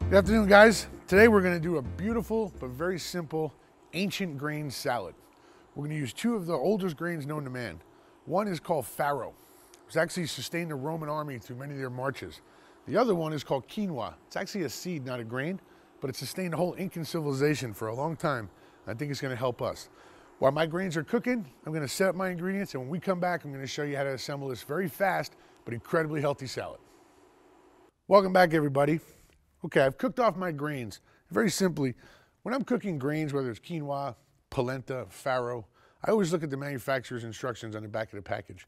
Good afternoon, guys. Today we're going to do a beautiful but very simple ancient grain salad. We're going to use two of the oldest grains known to man. One is called farro. It's actually sustained the Roman army through many of their marches. The other one is called quinoa. It's actually a seed, not a grain, but it sustained the whole Incan civilization for a long time. I think it's going to help us. While my grains are cooking, I'm going to set up my ingredients, and when we come back, I'm going to show you how to assemble this very fast but incredibly healthy salad. Welcome back, everybody. Okay, I've cooked off my grains. Very simply, when I'm cooking grains, whether it's quinoa, polenta, farro, I always look at the manufacturer's instructions on the back of the package.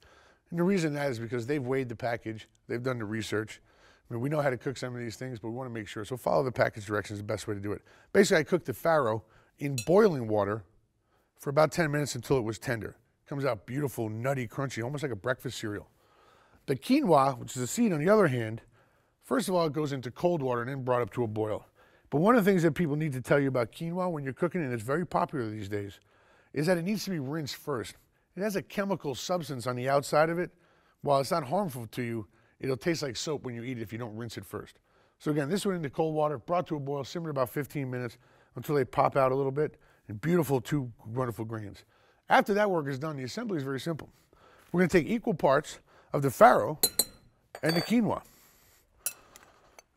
And the reason that is because they've weighed the package, they've done the research. I mean, we know how to cook some of these things, but we want to make sure. So follow the package directions is the best way to do it. Basically, I cooked the farro in boiling water for about 10 minutes until it was tender. It comes out beautiful, nutty, crunchy, almost like a breakfast cereal. The quinoa, which is a seed on the other hand, first of all, it goes into cold water and then brought up to a boil. But one of the things that people need to tell you about quinoa when you're cooking, and it's very popular these days, is that it needs to be rinsed first. It has a chemical substance on the outside of it. While it's not harmful to you, it'll taste like soap when you eat it if you don't rinse it first. So again, this went into cold water, brought to a boil, simmered about 15 minutes until they pop out a little bit, and beautiful, two wonderful grains. After that work is done, the assembly is very simple. We're going to take equal parts of the farro and the quinoa.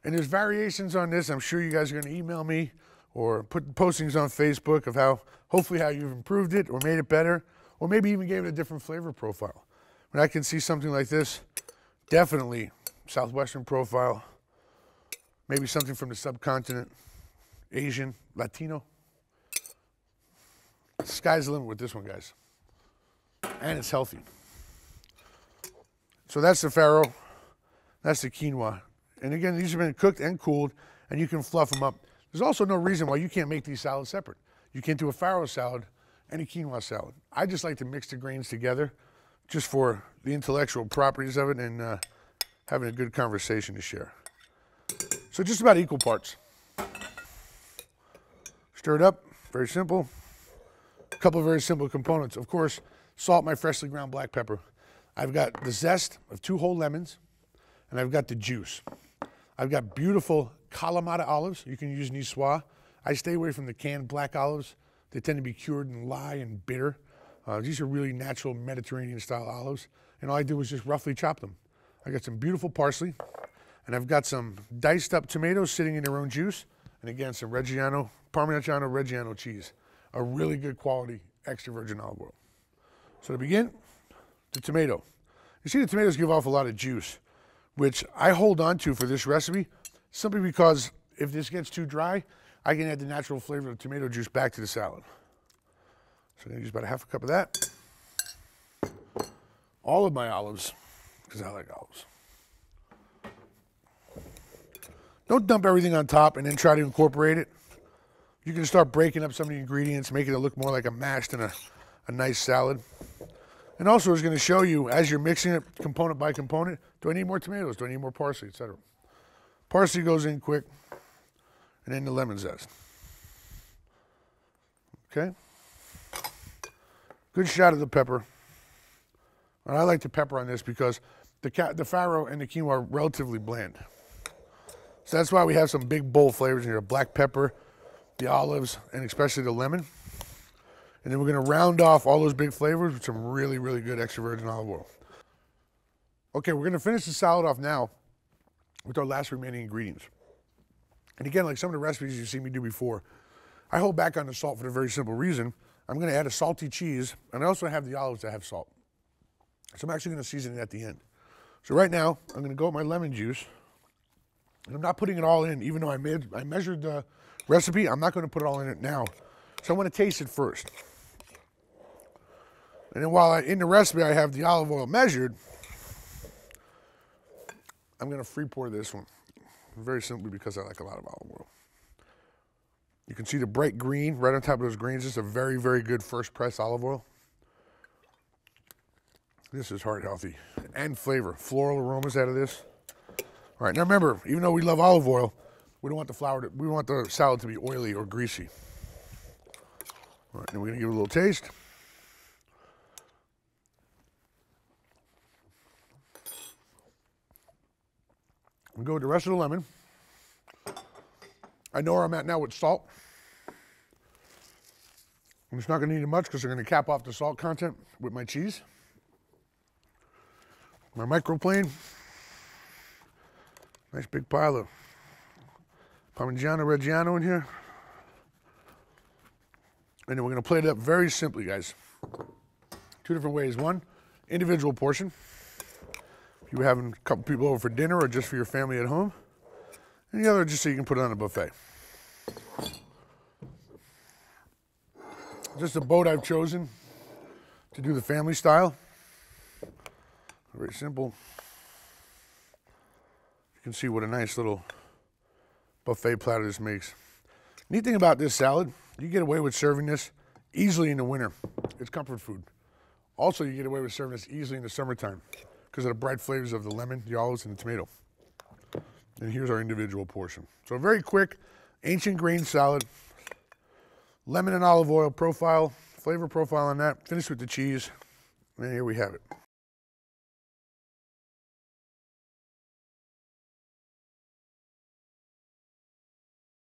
And there's variations on this. I'm sure you guys are going to email me or put postings on Facebook of how, hopefully how you've improved it or made it better, or maybe even gave it a different flavor profile. When I can see something like this, definitely Southwestern profile, maybe something from the subcontinent, Asian, Latino. The sky's the limit with this one, guys. And it's healthy. So that's the farro, that's the quinoa. And again, these have been cooked and cooled, and you can fluff them up. There's also no reason why you can't make these salads separate. You can't do a farro salad and a quinoa salad. I just like to mix the grains together just for the intellectual properties of it and having a good conversation to share. So just about equal parts. Stir it up, very simple. A couple of very simple components. Of course, salt, my freshly ground black pepper. I've got the zest of 2 whole lemons, and I've got the juice. I've got beautiful Kalamata olives. You can use Niçoise. I stay away from the canned black olives. They tend to be cured in lye and bitter. These are really natural Mediterranean style olives. And all I do is just roughly chop them. I got some beautiful parsley, and I've got some diced up tomatoes sitting in their own juice. And again, some Parmigiano Reggiano cheese. A really good quality extra virgin olive oil. So to begin, the tomato. You see the tomatoes give off a lot of juice, which I hold on to for this recipe simply because if this gets too dry, I can add the natural flavor of the tomato juice back to the salad. So I'm going to use about 1/2 cup of that. All of my olives, because I like olives. Don't dump everything on top and then try to incorporate it. You can start breaking up some of the ingredients, making it look more like a mash than a nice salad. And also, it's going to show you, as you're mixing it component by component, do I need more tomatoes? Do I need more parsley, etc.? Parsley goes in quick, and then the lemon zest. Okay? Good shot of the pepper. And I like the pepper on this because the farro and the quinoa are relatively bland. So that's why we have some big, bold flavors in here. Black pepper, the olives, and especially the lemon. And then we're going to round off all those big flavors with some really, really good extra virgin olive oil. Okay, we're going to finish the salad off now with our last remaining ingredients. And again, like some of the recipes you've seen me do before, I hold back on the salt for the very simple reason. I'm going to add a salty cheese, and I also have the olives that have salt. So I'm actually going to season it at the end. So right now, I'm going to go with my lemon juice. And I'm not putting it all in, even though I measured the recipe. I'm not going to put it all in it now. So I'm going to taste it first. And then while in the recipe I have the olive oil measured, I'm going to free pour this one. Very simply because I like a lot of olive oil. You can see the bright green right on top of those greens. This is a very, very good first press olive oil. This is heart healthy and flavor. Floral aromas out of this. All right, now remember, even though we love olive oil, we don't want the salad to be oily or greasy. All right, then we're going to give it a little taste. We'll go with the rest of the lemon. I know where I'm at now with salt. I'm just not going to need it much because I'm going to cap off the salt content with my cheese. My microplane. Nice big pile of Parmigiano Reggiano in here. And then we're going to plate it up very simply, guys. Two different ways. One, individual portion. If you're having a couple people over for dinner or just for your family at home. And the other, just so you can put it on a buffet. Just a boat I've chosen to do the family style. Very simple. You can see what a nice little buffet platter this makes. Neat thing about this salad, you get away with serving this easily in the winter. It's comfort food. Also, you get away with serving this easily in the summertime because of the bright flavors of the lemon, the olives, and the tomato. And here's our individual portion. So a very quick ancient grain salad. Lemon and olive oil profile, flavor profile on that. Finished with the cheese. And here we have it.